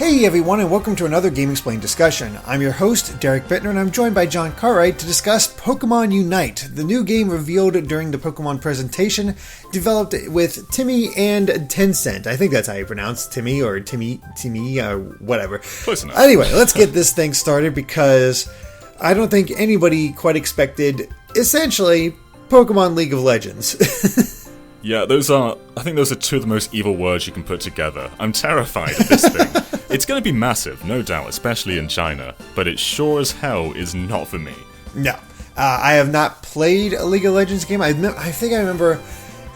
Hey everyone, and welcome to another Game Explained discussion. I'm your host, Derek Bittner, and I'm joined by John Cartwright to discuss Pokémon UNITE, the new game revealed during the Pokémon presentation, developed with Timmy and Tencent. I think that's how you pronounce Timmy, or Timmy, or whatever. Close enough. Anyway, let's get this thing started, because I don't think anybody quite expected, essentially, Pokemon League of Legends. Yeah, I think those are two of the most evil words you can put together. I'm terrified of this thing. It's going to be massive, no doubt, especially in China, but it sure as hell is not for me. No. I have not played a League of Legends game. I think I remember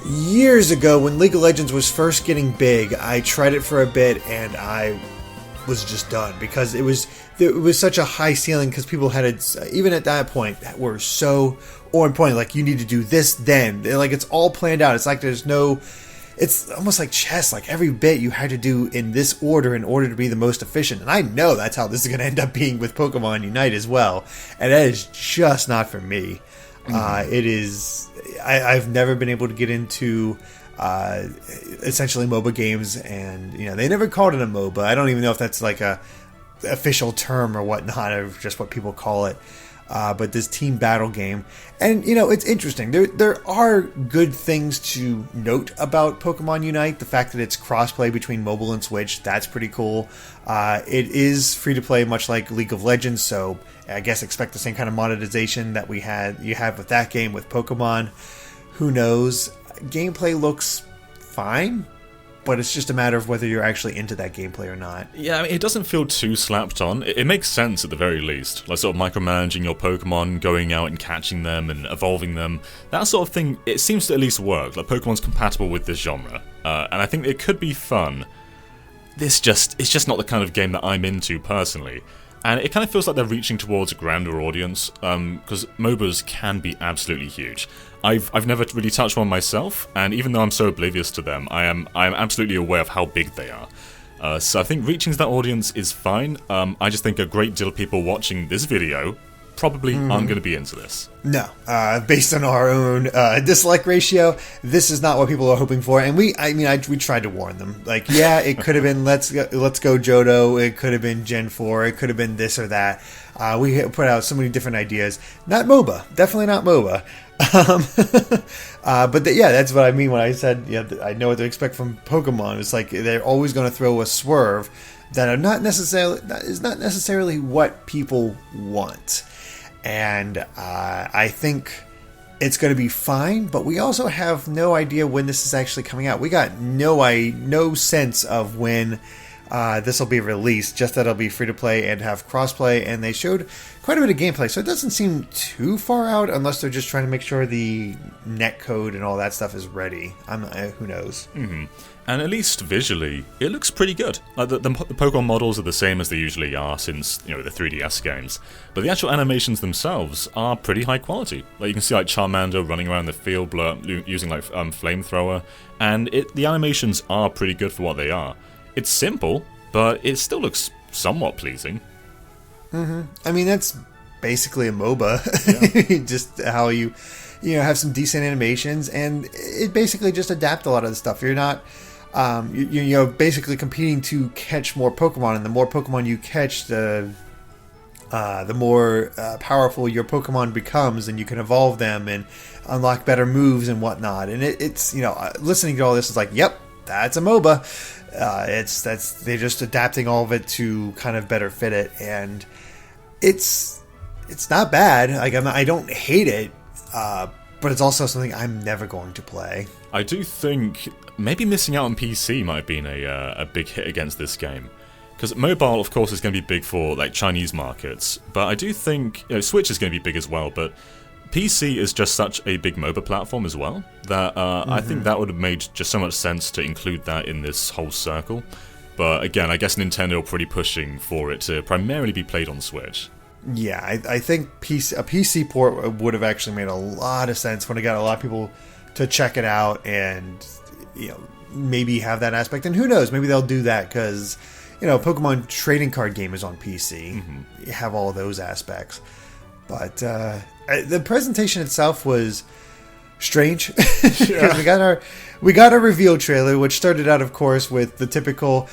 years ago when League of Legends was first getting big, I tried it for a bit and I was just done because it was such a high ceiling because people had it, even at that point, that were so on point. Like, you need to do this then. Like, it's all planned out. It's like it's almost like chess. Like, every bit you had to do in this order in order to be the most efficient. And I know that's how this is going to end up being with Pokemon UNITE as well. And that is just not for me. It is. I've never been able to get into essentially MOBA games, and they never called it a MOBA. I don't even know if that's like a official term or whatnot, or just what people call it. But this team battle game, and it's interesting. There are good things to note about Pokemon UNITE. The fact that it's crossplay between mobile and Switch, that's pretty cool. It is free to play, much like League of Legends, so I guess expect the same kind of monetization that you have with that game with Pokemon. Who knows? Gameplay looks fine, but it's just a matter of whether you're actually into that gameplay or not. Yeah, I mean, it doesn't feel too slapped on. It makes sense at the very least. Like, sort of micromanaging your Pokemon, going out and catching them and evolving them. That sort of thing, it seems to at least work. Like, Pokemon's compatible with this genre. And I think it could be fun. It's just not the kind of game that I'm into, personally. And it kind of feels like they're reaching towards a grander audience, because MOBAs can be absolutely huge. I've never really touched one myself, and even though I'm so oblivious to them, I am absolutely aware of how big they are. So I think reaching to that audience is fine. I just think a great deal of people watching this video probably aren't going to be into this. No, based on our own dislike ratio, this is not what people are hoping for. And we tried to warn them. Like, yeah, it could have been Let's Go Johto. It could have been Gen 4. It could have been this or that. We put out so many different ideas. Not MOBA. Definitely not MOBA. Yeah, that's what I mean when I said, I know what to expect from Pokemon. It's like they're always going to throw a swerve that is not necessarily what people want. And I think it's going to be fine, but we also have no idea when this is actually coming out. We got no sense of when this will be released, just that it'll be free to play and have crossplay, and they showed quite a bit of gameplay, so it doesn't seem too far out, unless they're just trying to make sure the netcode and all that stuff is ready. Who knows? Mm-hmm. And at least visually, it looks pretty good. Like the Pokemon models are the same as they usually are since the 3DS games, but the actual animations themselves are pretty high quality. Like, you can see like Charmander running around the field, using like flamethrower, and the animations are pretty good for what they are. It's simple, but it still looks somewhat pleasing. Mm-hmm. I mean, that's basically a MOBA. Yeah. Just how you have some decent animations, and it basically just adapt a lot of the stuff. You're not you're basically competing to catch more Pokemon, and the more Pokemon you catch, the more powerful your Pokemon becomes, and you can evolve them and unlock better moves and whatnot. And it's listening to all this is like, yep, that's a MOBA. They're just adapting all of it to kind of better fit it, and it's not bad. Like, I don't hate it, but it's also something I'm never going to play. I do think maybe missing out on PC might have been a big hit against this game, because mobile, of course, is going to be big for like Chinese markets, but I do think Switch is going to be big as well. But PC is just such a big MOBA platform as well that I think that would have made just so much sense to include that in this whole circle. But again, I guess Nintendo are pretty pushing for it to primarily be played on Switch. Yeah, I think a PC port would have actually made a lot of sense when it got a lot of people to check it out and maybe have that aspect. And who knows, maybe they'll do that because Pokemon trading card game is on PC. Mm-hmm. You have all of those aspects. But the presentation itself was strange because we got our reveal trailer, which started out, of course, with the typical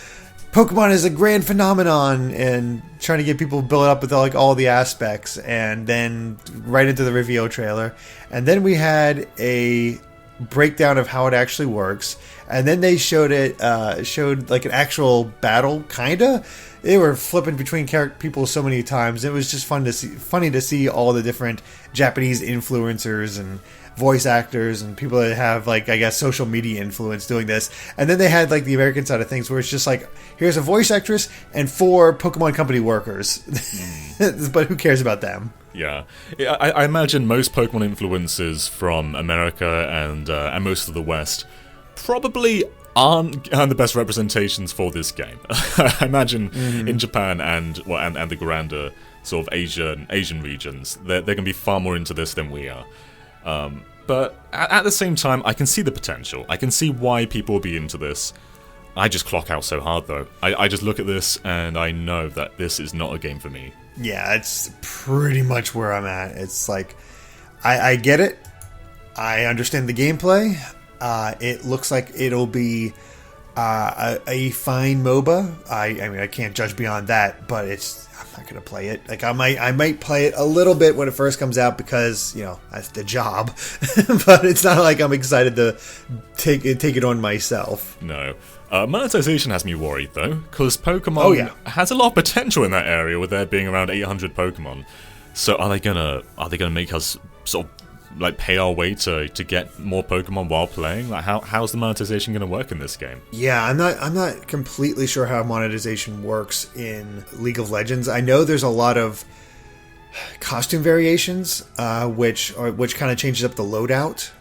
Pokemon is a grand phenomenon, and trying to get people built up with all the aspects, and then right into the reveal trailer. And then we had a breakdown of how it actually works, and then they showed like an actual battle, kinda. They were flipping between people so many times. It was just funny to see all the different Japanese influencers and voice actors and people that have I guess social media influence doing this. And then they had the American side of things where it's just here's a voice actress and 4 Pokemon Company workers. But who cares about them? Yeah, I imagine most Pokemon influencers from America and most of the West probably aren't the best representations for this game. I imagine in Japan and the grander sort of Asian regions, they're going to be far more into this than we are. But at the same time, I can see the potential. I can see why people will be into this. I just clock out so hard, though. I just look at this and I know that this is not a game for me. Yeah, it's pretty much where I'm at. It's I get it. I understand the gameplay. It looks like it'll be a fine MOBA. I mean, I can't judge beyond that, but I'm not gonna play it. I might play it a little bit when it first comes out because that's the job. But it's not like I'm excited to take it on myself. No. Monetization has me worried though, because Pokemon has a lot of potential in that area with there being around 800 Pokemon. So are they gonna make us sort of pay our way to get more Pokemon while playing? How's the monetization gonna work in this game? Yeah, I'm not completely sure how monetization works in League of Legends. I know there's a lot of costume variations, which kind of changes up the loadout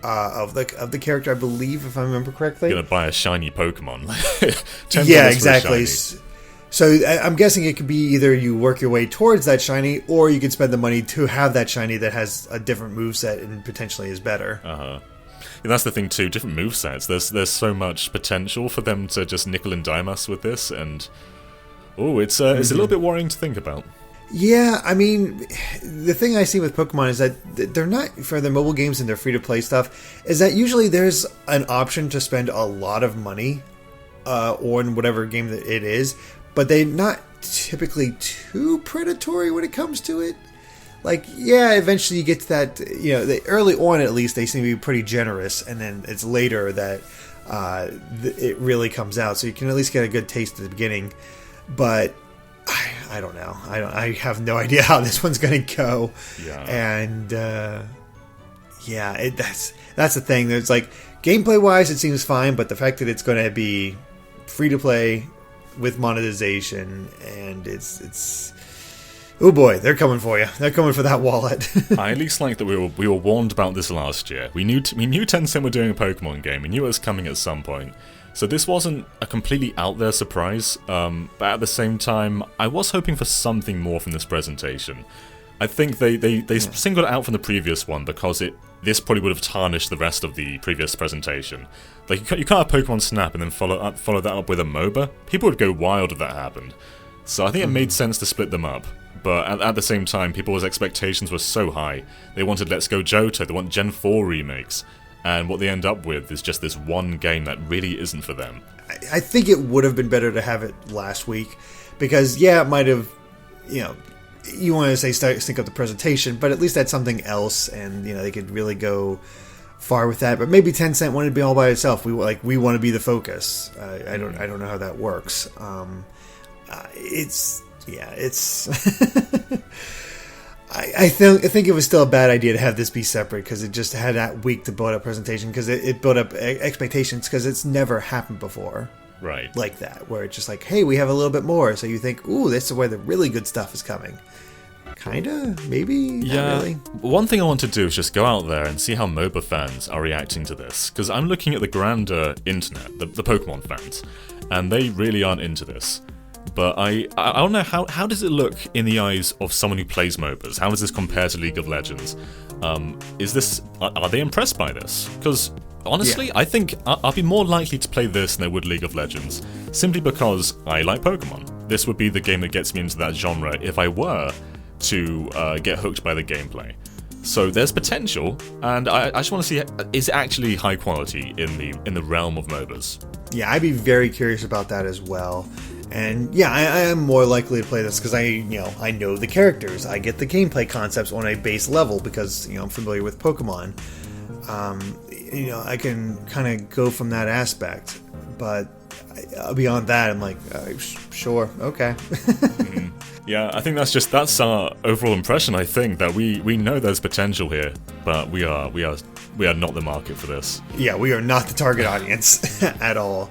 of the character, I believe, if I remember correctly. You're gonna buy a shiny Pokemon. Yeah, exactly. So I'm guessing it could be either you work your way towards that shiny, or you could spend the money to have that shiny that has a different moveset and potentially is better. Yeah, that's the thing too. Different movesets. There's so much potential for them to just nickel and dime us with this, and it's a little bit worrying to think about. Yeah, I mean, the thing I see with Pokemon is that they're not, for their mobile games and their free-to-play stuff, is that usually there's an option to spend a lot of money on whatever game that it is, but they're not typically too predatory when it comes to it. Eventually you get to that, early on at least, they seem to be pretty generous, and then it's later that it really comes out, so you can at least get a good taste at the beginning, but I don't know. I have no idea how this one's going to go. Yeah. And that's the thing. There's gameplay wise, it seems fine, but the fact that it's going to be free to play with monetization, and it's oh boy, they're coming for you. They're coming for that wallet. I at least like that we were warned about this last year. We knew Tencent were doing a Pokemon game. We knew it was coming at some point. So this wasn't a completely out there surprise, but at the same time, I was hoping for something more from this presentation. I think they singled it out from the previous one because this probably would have tarnished the rest of the previous presentation. You can't have Pokemon Snap and then follow that up with a MOBA. People would go wild if that happened. So I think it made sense to split them up. But at the same time, people's expectations were so high. They wanted Let's Go Johto, they want Gen 4 remakes. And what they end up with is just this one game that really isn't for them. I think it would have been better to have it last week. Because, it might have, you want to say sync up the presentation, but at least that's something else. And, they could really go far with that. But maybe Tencent wanted to be all by itself. We want to be the focus. I don't know how that works. It's... I think it was still a bad idea to have this be separate because it just had that week to build up presentation because it built up expectations because it's never happened before. Right. Like that, where it's just hey, we have a little bit more. So you think, ooh, this is where the really good stuff is coming. Kinda? Maybe? Yeah. Not really. One thing I want to do is just go out there and see how MOBA fans are reacting to this. Because I'm looking at the grander internet, the Pokemon fans, and they really aren't into this. But I don't know, how does it look in the eyes of someone who plays MOBAs? How does this compare to League of Legends? Are they impressed by this? Because honestly, I think I'll be more likely to play this than I would League of Legends, simply because I like Pokemon. This would be the game that gets me into that genre if I were to get hooked by the gameplay. So there's potential, and I just want to see, is it actually high quality in the realm of MOBAs? Yeah, I'd be very curious about that as well. And yeah, I am more likely to play this because I know the characters. I get the gameplay concepts on a base level because I'm familiar with Pokemon. I can kind of go from that aspect. But beyond that, I'm like, sure, okay. Yeah, I think that's our overall impression. I think that we know there's potential here, but we are not the market for this. Yeah, we are not the target audience at all.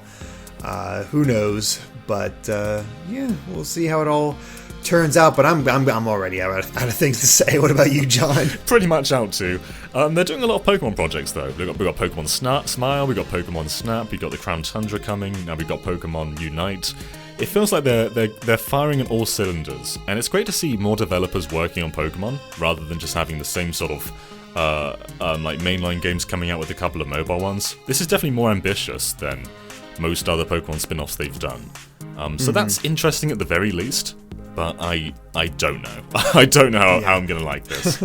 Who knows? But yeah, we'll see how it all turns out. But I'm already out of things to say. What about you, John? Pretty much out too. They're doing a lot of Pokemon projects though. We've got Pokemon Smile, we've got Pokemon Snap, we've got the Crown Tundra coming. Now we've got Pokemon UNITE. It feels like they're firing on all cylinders, and it's great to see more developers working on Pokemon rather than just having the same sort of like mainline games coming out with a couple of mobile ones. This is definitely more ambitious than most other Pokemon spin-offs they've done. So that's interesting at the very least, but I don't know. I don't know how I'm going to like this.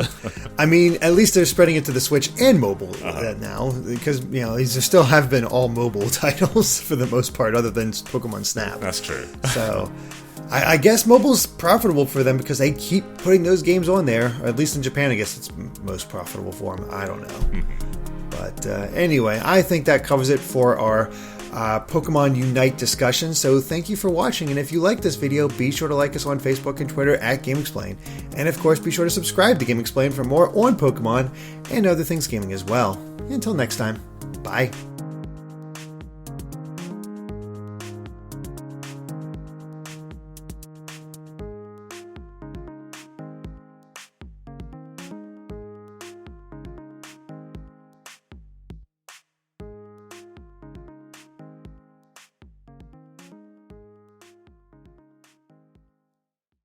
I mean, at least they're spreading it to the Switch and mobile now, because these still have been all mobile titles for the most part, other than Pokemon Snap. That's true. So I guess mobile's profitable for them because they keep putting those games on there, or at least in Japan I guess it's most profitable for them. I don't know. But anyway, I think that covers it for our Pokemon Unite discussion. So thank you for watching, and if you like this video, be sure to like us on Facebook and Twitter at GameXplain, and of course be sure to subscribe to GameXplain for more on Pokemon and other things gaming as well. Until next time, bye.